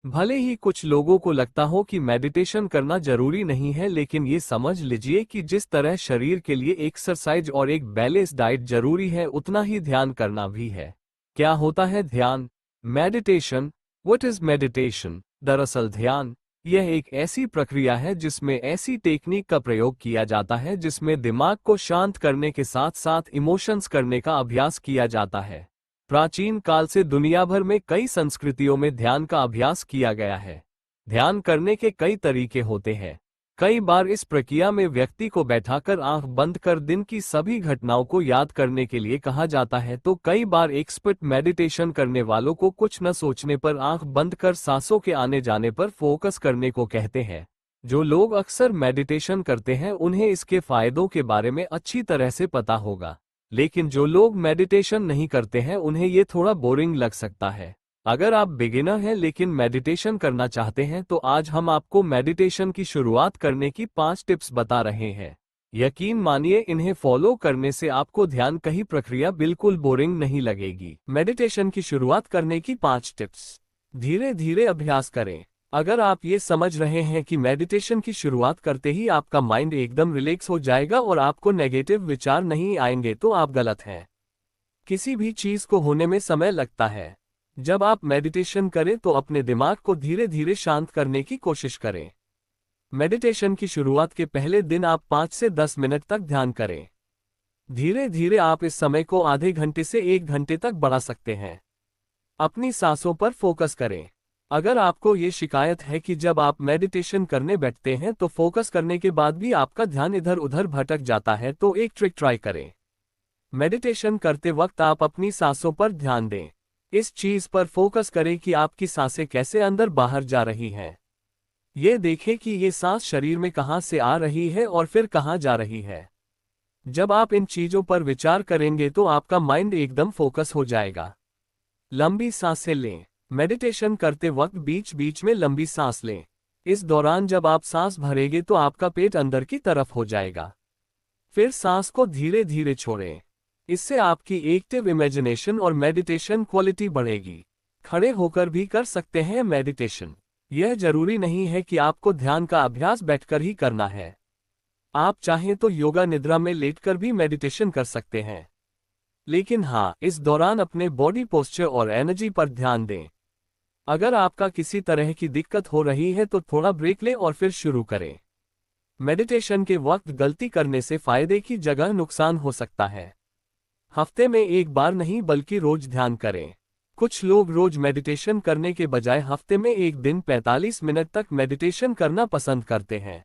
भले ही कुछ लोगों को लगता हो कि मेडिटेशन करना जरूरी नहीं है, लेकिन ये समझ लीजिए कि जिस तरह शरीर के लिए एक्सरसाइज और एक बैलेंस डाइट जरूरी है, उतना ही ध्यान करना भी है। क्या होता है ध्यान? मेडिटेशन। What is meditation? दरअसल ध्यान यह एक ऐसी प्रक्रिया है जिसमें ऐसी टेक्निक का प्रयोग किया जाता है जिसमें दिमाग को शांत करने के साथ साथ इमोशंस करने का अभ्यास किया जाता है। प्राचीन काल से दुनिया भर में कई संस्कृतियों में ध्यान का अभ्यास किया गया है। ध्यान करने के कई तरीके होते हैं। कई बार इस प्रक्रिया में व्यक्ति को बैठाकर आंख बंद कर दिन की सभी घटनाओं को याद करने के लिए कहा जाता है, तो कई बार एक्सपर्ट मेडिटेशन करने वालों को कुछ न सोचने पर आंख बंद कर सांसों के आने जाने पर फोकस करने को कहते हैं। जो लोग अक्सर मेडिटेशन करते हैं उन्हें इसके फायदों के बारे में अच्छी तरह से पता होगा, लेकिन जो लोग मेडिटेशन नहीं करते हैं उन्हें ये थोड़ा बोरिंग लग सकता है। अगर आप बिगिनर हैं लेकिन मेडिटेशन करना चाहते हैं तो आज हम आपको मेडिटेशन की शुरुआत करने की 5 टिप्स बता रहे हैं। यकीन मानिए, इन्हें फॉलो करने से आपको ध्यान की प्रक्रिया बिल्कुल बोरिंग नहीं लगेगी। मेडिटेशन की शुरुआत करने की 5 टिप्स। धीरे धीरे अभ्यास करें। अगर आप ये समझ रहे हैं कि मेडिटेशन की शुरुआत करते ही आपका माइंड एकदम रिलैक्स हो जाएगा और आपको नेगेटिव विचार नहीं आएंगे, तो आप गलत हैं। किसी भी चीज को होने में समय लगता है। जब आप मेडिटेशन करें तो अपने दिमाग को धीरे धीरे शांत करने की कोशिश करें। मेडिटेशन की शुरुआत के पहले दिन आप 5 से 10 मिनट तक ध्यान करें। धीरे धीरे आप इस समय को आधे घंटे से 1 घंटे तक बढ़ा सकते हैं। अपनी सांसों पर फोकस करें। अगर आपको ये शिकायत है कि जब आप मेडिटेशन करने बैठते हैं तो फोकस करने के बाद भी आपका ध्यान इधर उधर भटक जाता है, तो एक ट्रिक ट्राई करें। मेडिटेशन करते वक्त आप अपनी सांसों पर ध्यान दें। इस चीज पर फोकस करें कि आपकी सांसें कैसे अंदर बाहर जा रही हैं। ये देखें कि ये सांस शरीर में कहां से आ रही है और फिर कहां जा रही है। जब आप इन चीजों पर विचार करेंगे तो आपका माइंड एकदम फोकस हो जाएगा। लंबी सांसें लें। मेडिटेशन करते वक्त बीच बीच में लंबी सांस लें। इस दौरान जब आप सांस भरेंगे तो आपका पेट अंदर की तरफ हो जाएगा। फिर सांस को धीरे धीरे छोड़ें। इससे आपकी एक्टिव इमेजिनेशन और मेडिटेशन क्वालिटी बढ़ेगी। खड़े होकर भी कर सकते हैं मेडिटेशन। यह जरूरी नहीं है कि आपको ध्यान का अभ्यास बैठकर ही करना है। आप चाहें तो योगा निद्रा में लेटकर भी मेडिटेशन कर सकते हैं। लेकिन हाँ, इस दौरान अपने बॉडी पोस्चर और एनर्जी पर ध्यान दें। अगर आपका किसी तरह की दिक्कत हो रही है तो थोड़ा ब्रेक लें और फिर शुरू करें। मेडिटेशन के वक्त गलती करने से फायदे की जगह नुकसान हो सकता है। हफ्ते में एक बार नहीं बल्कि रोज ध्यान करें। कुछ लोग रोज मेडिटेशन करने के बजाय हफ्ते में एक दिन 45 मिनट तक मेडिटेशन करना पसंद करते हैं,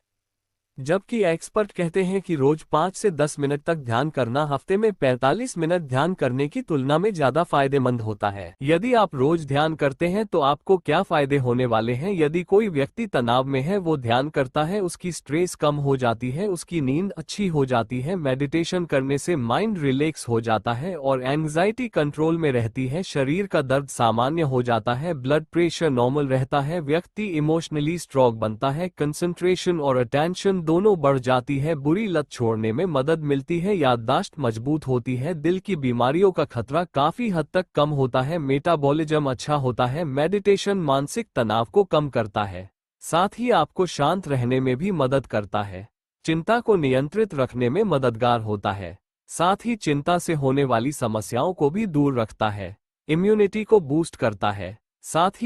जबकि एक्सपर्ट कहते हैं कि रोज 5 से 10 मिनट तक ध्यान करना हफ्ते में 45 मिनट ध्यान करने की तुलना में ज्यादा फायदेमंद होता है। यदि आप रोज ध्यान करते हैं तो आपको क्या फायदे होने वाले हैं? यदि कोई व्यक्ति तनाव में है, वो ध्यान करता है, उसकी स्ट्रेस कम हो जाती है, उसकी नींद अच्छी हो जाती है। मेडिटेशन करने से माइंड रिलैक्स हो जाता है और एंग्जाइटी कंट्रोल में रहती है। शरीर का दर्द सामान्य हो जाता है, ब्लड प्रेशर नॉर्मल रहता है, व्यक्ति इमोशनली स्ट्रॉन्ग बनता है, कंसंट्रेशन और अटेंशन दोनों बढ़ जाती है, बुरी लत छोड़ने में मदद मिलती है, याददाश्त मजबूत होती है, दिल की बीमारियों का खतरा काफी हद तक कम होता है, मेटाबॉलिज्म अच्छा होता है। मेडिटेशन मानसिक तनाव को कम करता है, साथ ही आपको शांत रहने में भी मदद करता है, चिंता को नियंत्रित रखने में मददगार होता है, साथ ही चिंता से होने वाली समस्याओं को भी दूर रखता है, इम्यूनिटी को बूस्ट करता है, साथ ही